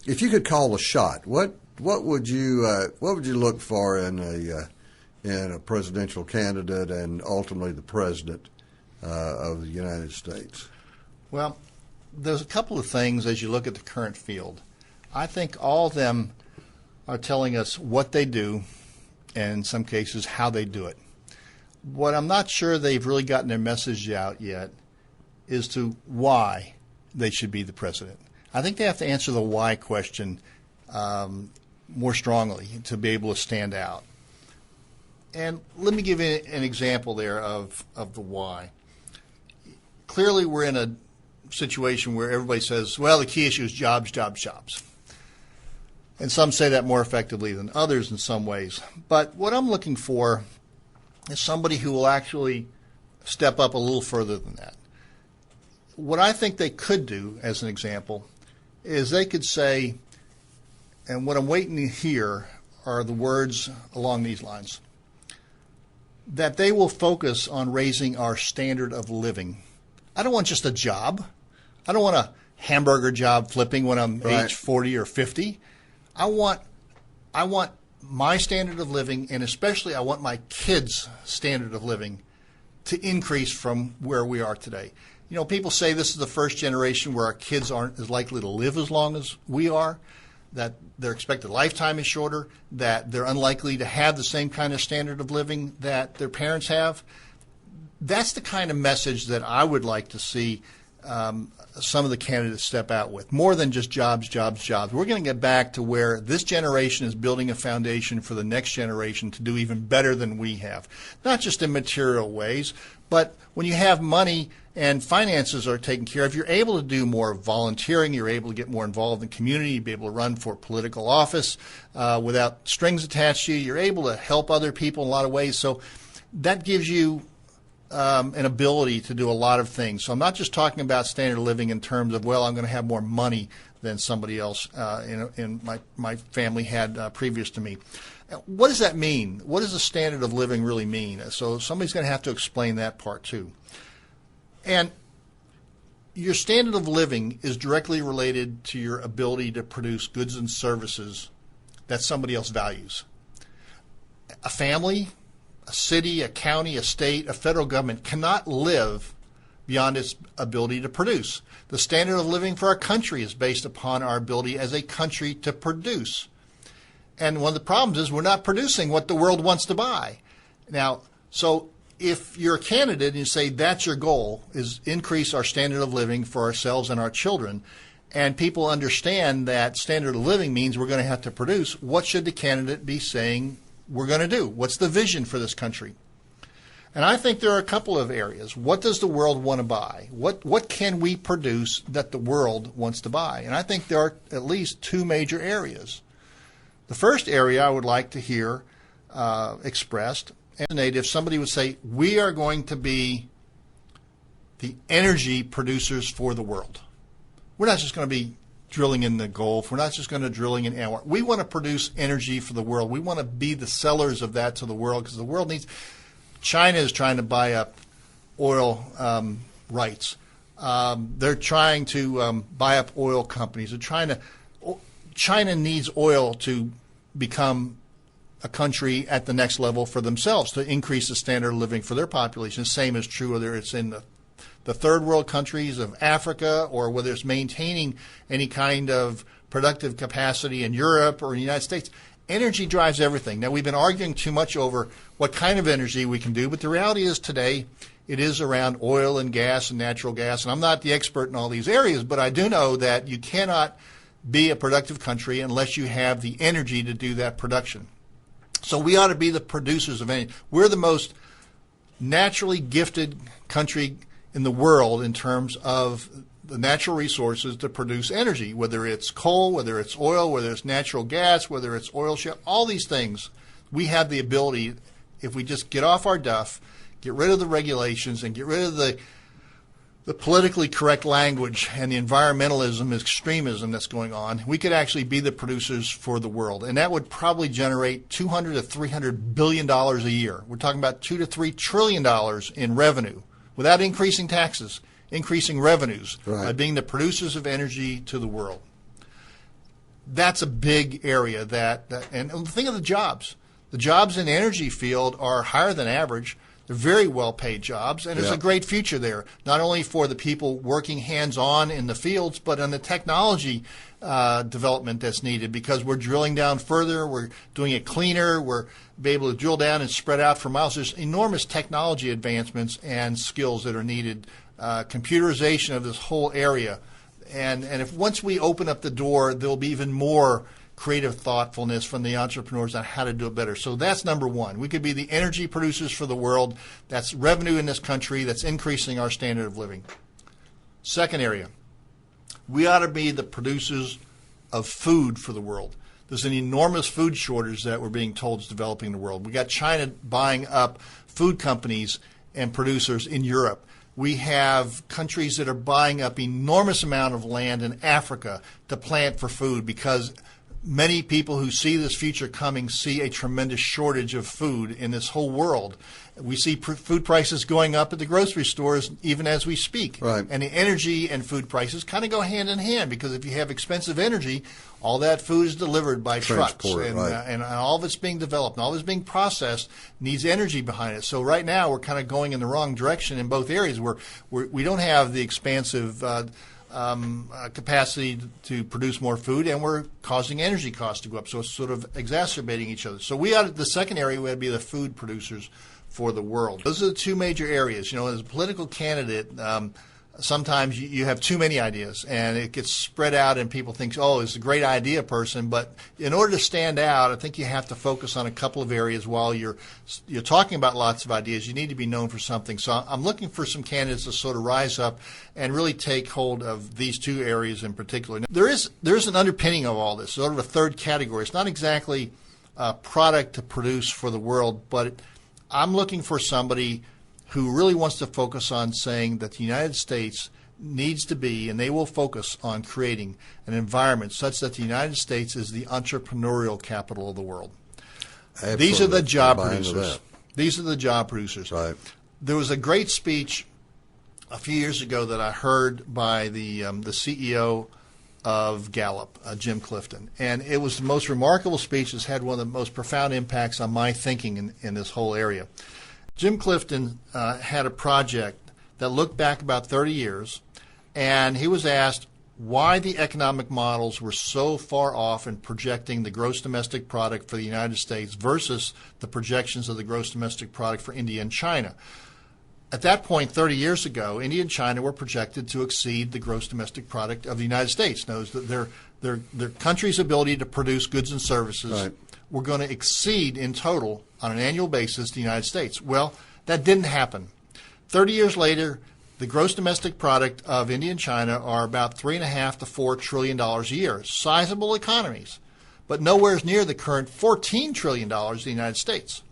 if you could call a shot, what would you look for in a presidential candidate and ultimately the president of the United States? Well, there's a couple of things as you look at the current field. I think all of them are telling us what they do and in some cases how they do it. What I'm not sure they've really gotten their message out yet is to why they should be the president. I think they have to answer the why question more strongly to be able to stand out. And let me give you an example there of the why. Clearly we're in a situation where everybody says, well, the key issue is jobs, jobs, jobs. And some say that more effectively than others in some ways. But what I'm looking for is somebody who will actually step up a little further than that. What I think they could do, as an example, is they could say, and what I'm waiting to hear are the words along these lines, that they will focus on raising our standard of living. I don't want just a job. I don't want a hamburger job flipping when I'm age 40 or 50. I want my standard of living, and especially I want my kids' standard of living to increase from where we are today. You know, people say this is the first generation where our kids aren't as likely to live as long as we are, that their expected lifetime is shorter, that they're unlikely to have the same kind of standard of living that their parents have. That's the kind of message that I would like to see some of the candidates step out with, more than just jobs, jobs, jobs. We're going to get back to where this generation is building a foundation for the next generation to do even better than we have, not just in material ways, but when you have money and finances are taken care of, you're able to do more volunteering, you're able to get more involved in community, you'll be able to run for political office without strings attached to you, you're able to help other people in a lot of ways. So that gives you an ability to do a lot of things. So I'm not just talking about standard of living in terms of, well, I'm going to have more money than somebody else in my family had previous to me. What does that mean? What does the standard of living really mean? So somebody's going to have to explain that part too. And your standard of living is directly related to your ability to produce goods and services that somebody else values. A family, a city, a county, a state, a federal government cannot live beyond its ability to produce. The standard of living for our country is based upon our ability as a country to produce. And one of the problems is we're not producing what the world wants to buy. Now, so if you're a candidate and you say that's your goal, is increase our standard of living for ourselves and our children, and people understand that standard of living means we're going to have to produce, what should the candidate be saying we're going to do? What's the vision for this country? And I think there are a couple of areas. What does the world want to buy? What can we produce that the world wants to buy? And I think there are at least two major areas. The first area I would like to hear expressed, and if somebody would say, we are going to be the energy producers for the world. We're not just going to be drilling in the Gulf. We're not just going to drilling in Anwar. We want to produce energy for the world. We want to be the sellers of that to the world because the world needs. China is trying to buy up oil rights. They're trying to buy up oil companies. China needs oil to become a country at the next level for themselves, to increase the standard of living for their population. The same is true whether it's in the third world countries of Africa or whether it's maintaining any kind of productive capacity in Europe or in the United States. Energy drives everything. Now, we've been arguing too much over what kind of energy we can do, but the reality is today it is around oil and gas and natural gas. And I'm not the expert in all these areas, but I do know that you cannot be a productive country unless you have the energy to do that production. So we ought to be the producers of energy. We're the most naturally gifted country in the world in terms of the natural resources to produce energy, whether it's coal, whether it's oil, whether it's natural gas, whether it's oil shale, all these things. We have the ability, if we just get off our duff, get rid of the regulations and get rid of the politically correct language and the environmentalism, extremism that's going on, we could actually be the producers for the world. And that would probably generate $200 to $300 billion a year. We're talking about $2 to $3 trillion in revenue without increasing taxes, increasing revenues by being the producers of energy to the world. That's a big area and think of the jobs. The jobs in the energy field are higher than average. They're very well-paid jobs, and there's a great future there, not only for the people working hands-on in the fields, but on the technology development that's needed, because we're drilling down further, we're doing it cleaner, we're able to drill down and spread out for miles. There's enormous technology advancements and skills that are needed, computerization of this whole area. And if once we open up the door, there'll be even more creative thoughtfulness from the entrepreneurs on how to do it better. So that's number one. We could be the energy producers for the world. That's revenue in this country. That's increasing our standard of living. Second area, we ought to be the producers of food for the world. There's an enormous food shortage that we're being told is developing in the world. We got China buying up food companies and producers in Europe. We have countries that are buying up enormous amount of land in Africa to plant for food, because many people who see this future coming see a tremendous shortage of food in this whole world. We see food prices going up at the grocery stores even as we speak. Right. And the energy and food prices kind of go hand in hand, because if you have expensive energy, all that food is delivered by trucks. And all of it's being developed and all of it's being processed needs energy behind it. So right now we're kind of going in the wrong direction in both areas. We don't have the expansive capacity to produce more food, and we're causing energy costs to go up. So it's sort of exacerbating each other. So the second area, we ought to be the food producers for the world. Those are the two major areas. You know, as a political candidate, sometimes you have too many ideas, and it gets spread out, and people think, oh, it's a great idea person. But in order to stand out, I think you have to focus on a couple of areas while you're talking about lots of ideas. You need to be known for something. So I'm looking for some candidates to sort of rise up and really take hold of these two areas in particular. Now, there is an underpinning of all this, sort of a third category. It's not exactly a product to produce for the world, but I'm looking for somebody who really wants to focus on saying that the United States needs to be, and they will focus on creating an environment such that the United States is the entrepreneurial capital of the world. Absolutely. These are the job producers. These are the job producers. Right. There was a great speech a few years ago that I heard by the CEO of Gallup, Jim Clifton. And it was the most remarkable speech. It's had one of the most profound impacts on my thinking in this whole area. Jim Clifton had a project that looked back about 30 years, and he was asked why the economic models were so far off in projecting the gross domestic product for the United States versus the projections of the gross domestic product for India and China. At that point, 30 years ago, India and China were projected to exceed the gross domestic product of the United States. Knows that their country's ability to produce goods and services were going to exceed in total on an annual basis the United States. Well, that didn't happen. 30 years later, the gross domestic product of India and China are about $3.5 to $4 trillion a year. Sizable economies, but nowhere near the current $14 trillion of the United States.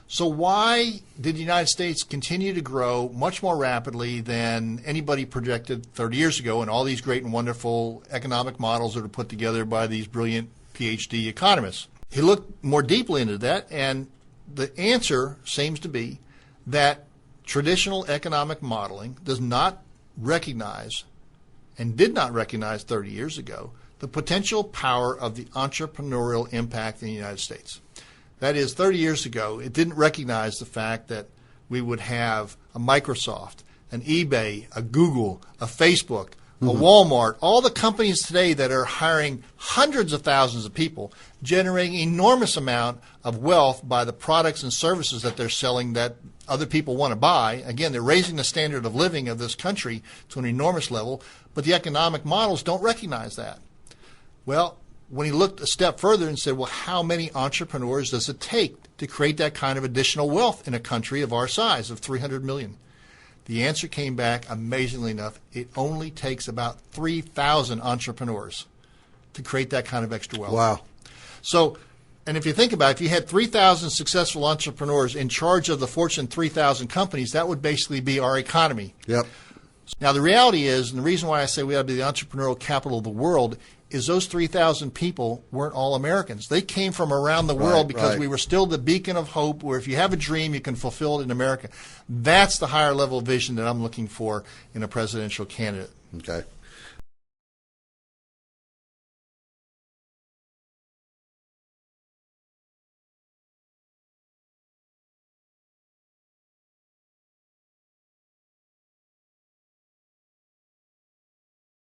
So why did the United States continue to grow much more rapidly than anybody projected 30 years ago, and all these great and wonderful economic models that are put together by these brilliant PhD economists? He looked more deeply into that, and the answer seems to be that traditional economic modeling does not recognize, and did not recognize 30 years ago, the potential power of the entrepreneurial impact in the United States. That is, 30 years ago, it didn't recognize the fact that we would have a Microsoft, an eBay, a Google, a Facebook, a Walmart, all the companies today that are hiring hundreds of thousands of people, generating enormous amount of wealth by the products and services that they're selling that other people want to buy. Again, they're raising the standard of living of this country to an enormous level, but the economic models don't recognize that. Well, when he looked a step further and said, well, how many entrepreneurs does it take to create that kind of additional wealth in a country of our size, of 300 million? The answer came back, amazingly enough, it only takes about 3,000 entrepreneurs to create that kind of extra wealth. Wow. So, and if you think about it, if you had 3,000 successful entrepreneurs in charge of the Fortune 3,000 companies, that would basically be our economy. Yep. Now, the reality is, and the reason why I say we ought to be the entrepreneurial capital of the world, is those 3,000 people weren't all Americans. They came from around the world because we were still the beacon of hope where if you have a dream, you can fulfill it in America. That's the higher level vision that I'm looking for in a presidential candidate. Okay.